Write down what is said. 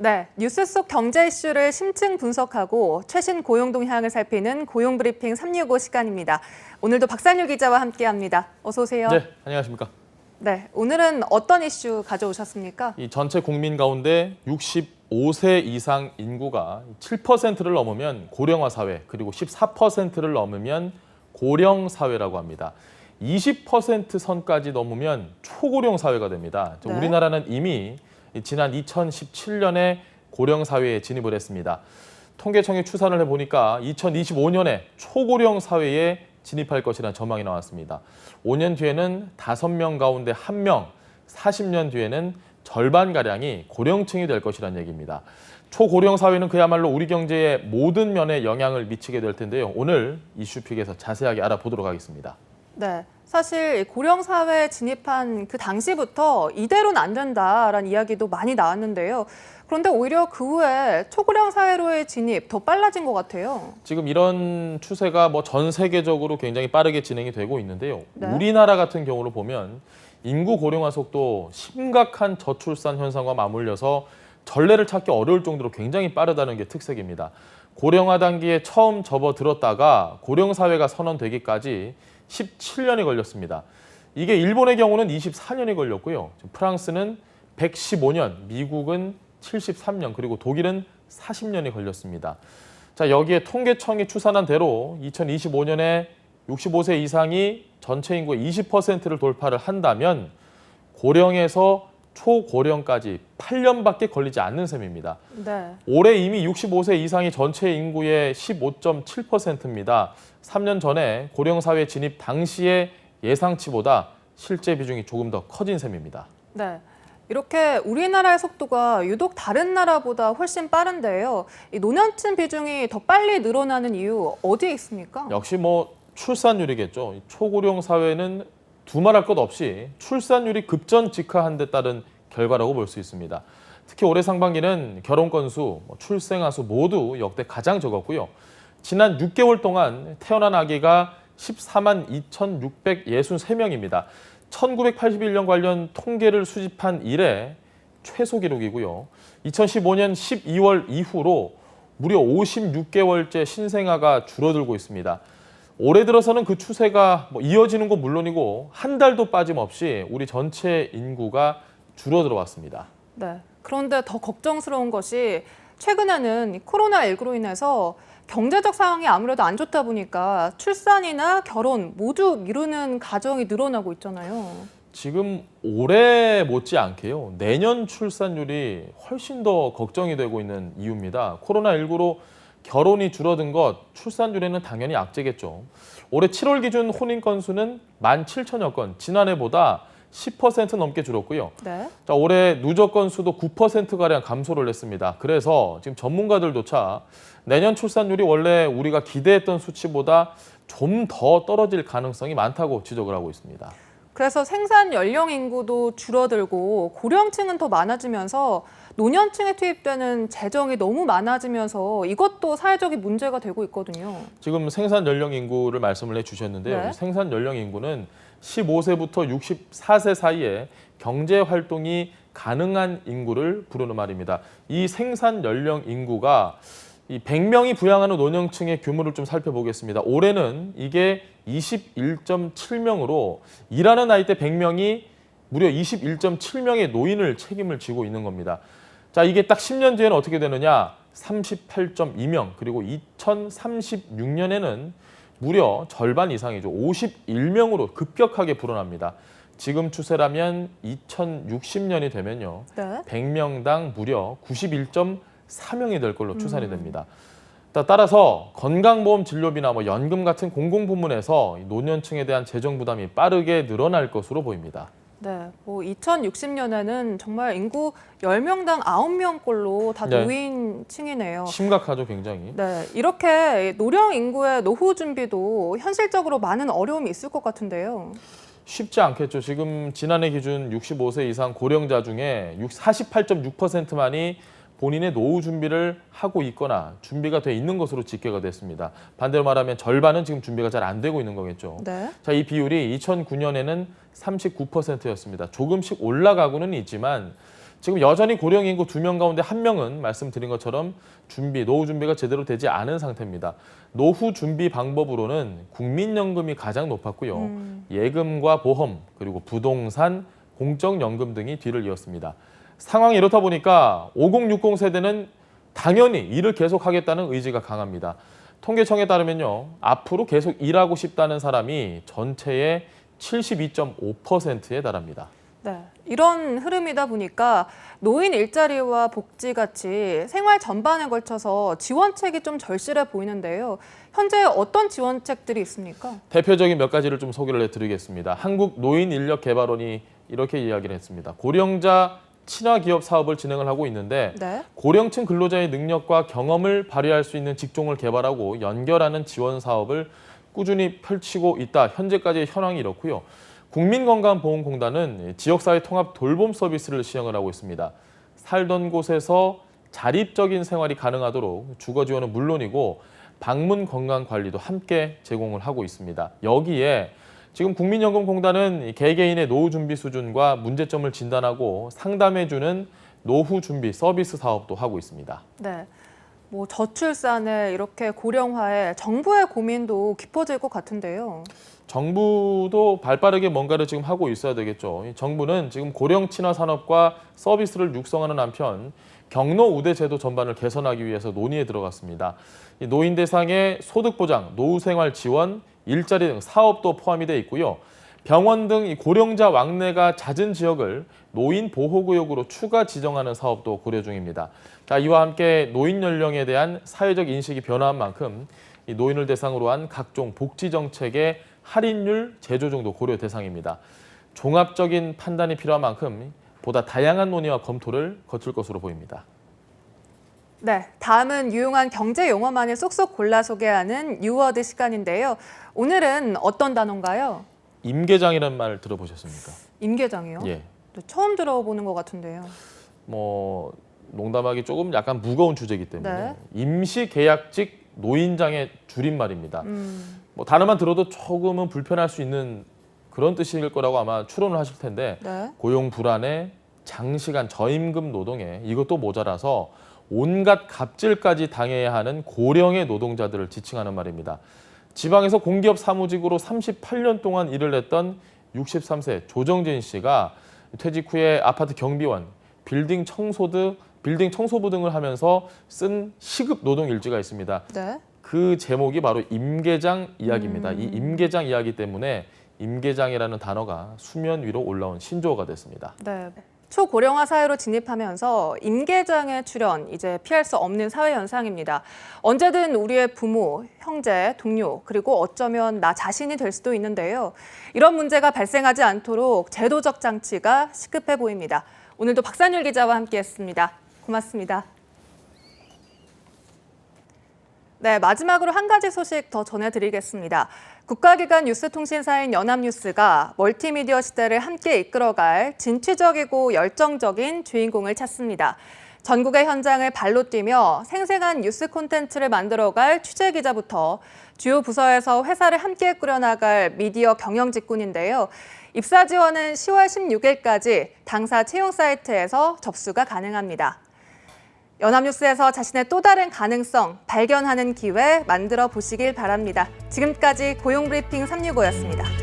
네, 뉴스 속 경제 이슈를 심층 분석하고 최신 고용 동향을 살피는 고용브리핑 365 시간입니다. 오늘도 박찬유 기자와 함께합니다. 어서 오세요. 네, 안녕하십니까. 네, 오늘은 어떤 이슈 가져오셨습니까? 이 전체 국민 가운데 65세 이상 인구가 7%를 넘으면 고령화 사회, 그리고 14%를 넘으면 고령 사회라고 합니다. 20% 선까지 넘으면 초고령 사회가 됩니다. 네. 우리나라는 이미 지난 2017년에 고령 사회에 진입을 했습니다. 통계청이 추산을 해보니까 2025년에 초고령 사회에 진입할 것이라는 전망이 나왔습니다. 5년 뒤에는 5명 가운데 1명, 40년 뒤에는 절반가량이 고령층이 될 것이라는 얘기입니다. 초고령 사회는 그야말로 우리 경제의 모든 면에 영향을 미치게 될 텐데요. 오늘 이슈픽에서 자세하게 알아보도록 하겠습니다. 네, 사실 고령 사회에 진입한 그 당시부터 이대로는 안 된다라는 이야기도 많이 나왔는데요. 그런데 오히려 그 후에 초고령 사회로의 진입 더 빨라진 것 같아요. 지금 이런 추세가 전 세계적으로 굉장히 빠르게 진행이 되고 있는데요. 네. 우리나라 같은 경우로 보면 인구 고령화 속도 심각한 저출산 현상과 맞물려서 전례를 찾기 어려울 정도로 굉장히 빠르다는 게 특색입니다. 고령화 단계에 처음 접어들었다가 고령 사회가 선언되기까지 17년이 걸렸습니다. 이게 일본의 경우는 24년이 걸렸고요. 프랑스는 115년, 미국은 73년, 그리고 독일은 40년이 걸렸습니다. 자, 여기에 통계청이 추산한 대로 2025년에 65세 이상이 전체 인구의 20%를 돌파를 한다면 고령에서 초고령까지 8년밖에 걸리지 않는 셈입니다. 네. 올해 이미 65세 이상이 전체 인구의 15.7%입니다. 3년 전에 고령사회 진입 당시의 예상치보다 실제 비중이 조금 더 커진 셈입니다. 네. 이렇게 우리나라의 속도가 유독 다른 나라보다 훨씬 빠른데요. 이 노년층 비중이 더 빨리 늘어나는 이유 어디에 있습니까? 역시 출산율이겠죠. 초고령 사회는 두말할 것 없이 출산율이 급전직하한 데 따른 결과라고 볼 수 있습니다. 특히 올해 상반기는 결혼 건수, 출생아 수 모두 역대 가장 적었고요. 지난 6개월 동안 태어난 아기가 14만 2,663명입니다. 1981년 관련 통계를 수집한 이래 최소 기록이고요. 2015년 12월 이후로 무려 56개월째 신생아가 줄어들고 있습니다. 올해 들어서는 그 추세가 이어지는 건 물론이고 한 달도 빠짐없이 우리 전체 인구가 줄어들어 왔습니다. 네. 그런데 더 걱정스러운 것이 최근에는 코로나19로 인해서 경제적 상황이 아무래도 안 좋다 보니까 출산이나 결혼 모두 미루는 가정이 늘어나고 있잖아요. 지금 올해 못지않게요. 내년 출산율이 훨씬 더 걱정이 되고 있는 이유입니다. 코로나19로 결혼이 줄어든 것, 출산율에는 당연히 악재겠죠. 올해 7월 기준 혼인 건수는 17,000여 건, 지난해보다 10% 넘게 줄었고요. 네. 자, 올해 누적 건수도 9%가량 감소를 했습니다. 그래서 지금 전문가들조차 내년 출산율이 원래 우리가 기대했던 수치보다 좀 더 떨어질 가능성이 많다고 지적을 하고 있습니다. 그래서 생산 연령 인구도 줄어들고 고령층은 더 많아지면서 노년층에 투입되는 재정이 너무 많아지면서 이것도 사회적인 문제가 되고 있거든요. 지금 생산 연령 인구를 말씀을 해주셨는데요. 네. 생산 연령 인구는 15세부터 64세 사이에 경제 활동이 가능한 인구를 부르는 말입니다. 이 생산 연령 인구가 이 100명이 부양하는 노년층의 규모를 좀 살펴보겠습니다. 올해는 이게 21.7명으로 일하는 나이대 100명이 무려 21.7명의 노인을 책임을 지고 있는 겁니다. 자, 이게 딱 10년 뒤에는 어떻게 되느냐? 38.2명, 그리고 2036년에는 무려 절반 이상이죠. 51명으로 급격하게 불어납니다. 지금 추세라면 2060년이 되면요. 네. 100명당 무려 91.4명이 될 걸로 추산이 됩니다. 따라서 건강보험 진료비나 연금 같은 공공부문에서 노년층에 대한 재정 부담이 빠르게 늘어날 것으로 보입니다. 네, 2060년에는 정말 인구 10명당 9명꼴로 다 네. 노인층이네요. 심각하죠, 굉장히. 네, 이렇게 노령 인구의 노후 준비도 현실적으로 많은 어려움이 있을 것 같은데요. 쉽지 않겠죠. 지금 지난해 기준 65세 이상 고령자 중에 48.6%만이 본인의 노후 준비를 하고 있거나 준비가 돼 있는 것으로 집계가 됐습니다. 반대로 말하면 절반은 지금 준비가 잘 안 되고 있는 거겠죠. 네. 자, 이 비율이 2009년에는 39%였습니다. 조금씩 올라가고는 있지만 지금 여전히 고령 인구 2명 가운데 1명은 말씀드린 것처럼 노후 준비가 제대로 되지 않은 상태입니다. 노후 준비 방법으로는 국민연금이 가장 높았고요. 예금과 보험, 그리고 부동산, 공적연금 등이 뒤를 이었습니다. 상황이 이렇다 보니까 5060 세대는 당연히 일을 계속하겠다는 의지가 강합니다. 통계청에 따르면요, 앞으로 계속 일하고 싶다는 사람이 전체의 72.5%에 달합니다. 네, 이런 흐름이다 보니까 노인 일자리와 복지 같이 생활 전반에 걸쳐서 지원책이 좀 절실해 보이는데요. 현재 어떤 지원책들이 있습니까? 대표적인 몇 가지를 좀 소개를 해드리겠습니다. 한국노인인력개발원이 이렇게 이야기를 했습니다. 고령자 친화기업 사업을 진행을 하고 있는데 네. 고령층 근로자의 능력과 경험을 발휘할 수 있는 직종을 개발하고 연결하는 지원 사업을 꾸준히 펼치고 있다. 현재까지의 현황이 이렇고요. 국민건강보험공단은 지역사회 통합 돌봄 서비스를 시행을 하고 있습니다. 살던 곳에서 자립적인 생활이 가능하도록 주거 지원은 물론이고 방문 건강 관리도 함께 제공을 하고 있습니다. 여기에 지금 국민연금공단은 개개인의 노후 준비 수준과 문제점을 진단하고 상담해주는 노후 준비 서비스 사업도 하고 있습니다. 네. 뭐 저출산에 이렇게 고령화에 정부의 고민도 깊어질 것 같은데요. 정부도 발빠르게 뭔가를 지금 하고 있어야 되겠죠. 정부는 지금 고령 친화 산업과 서비스를 육성하는 한편 경로 우대 제도 전반을 개선하기 위해서 논의에 들어갔습니다. 노인 대상의 소득 보장, 노후 생활 지원, 일자리 등 사업도 포함이 돼 있고요. 병원 등 고령자 왕래가 잦은 지역을 노인 보호구역으로 추가 지정하는 사업도 고려 중입니다. 자, 이와 함께 노인 연령에 대한 사회적 인식이 변화한 만큼 이 노인을 대상으로 한 각종 복지 정책의 할인율 재조정도 고려 대상입니다. 종합적인 판단이 필요한 만큼 보다 다양한 논의와 검토를 거칠 것으로 보입니다. 네, 다음은 유용한 경제 용어만을 쏙쏙 골라 소개하는 뉴워드 시간인데요. 오늘은 어떤 단어인가요? 임계장이라는 말 들어보셨습니까? 임계장이요? 예. 네, 처음 들어보는 것 같은데요. 뭐 농담하기 조금 약간 무거운 주제이기 때문에 네. 임시계약직 노인장의 줄임말입니다. 뭐 단어만 들어도 조금은 불편할 수 있는 그런 뜻일 거라고 아마 추론을 하실 텐데 네. 고용 불안에 장시간 저임금 노동에 이것도 모자라서 온갖 갑질까지 당해야 하는 고령의 노동자들을 지칭하는 말입니다. 지방에서 공기업 사무직으로 38년 동안 일을 했던 63세 조정진 씨가 퇴직 후에 아파트 경비원, 빌딩 청소부 등을 하면서 쓴 시급 노동 일지가 있습니다. 네. 그 제목이 바로 임계장 이야기입니다. 이 임계장 이야기 때문에 임계장이라는 단어가 수면 위로 올라온 신조어가 됐습니다. 네. 초고령화 사회로 진입하면서 임계장의 출현, 이제 피할 수 없는 사회 현상입니다. 언제든 우리의 부모, 형제, 동료, 그리고 어쩌면 나 자신이 될 수도 있는데요. 이런 문제가 발생하지 않도록 제도적 장치가 시급해 보입니다. 오늘도 박산율 기자와 함께했습니다. 고맙습니다. 네, 마지막으로 한 가지 소식 더 전해드리겠습니다. 국가기관 뉴스통신사인 연합뉴스가 멀티미디어 시대를 함께 이끌어갈 진취적이고 열정적인 주인공을 찾습니다. 전국의 현장을 발로 뛰며 생생한 뉴스 콘텐츠를 만들어갈 취재기자부터 주요 부서에서 회사를 함께 꾸려나갈 미디어 경영직군인데요. 입사 지원은 10월 16일까지 당사 채용 사이트에서 접수가 가능합니다. 연합뉴스에서 자신의 또 다른 가능성 발견하는 기회 만들어 보시길 바랍니다. 지금까지 고용브리핑 365였습니다.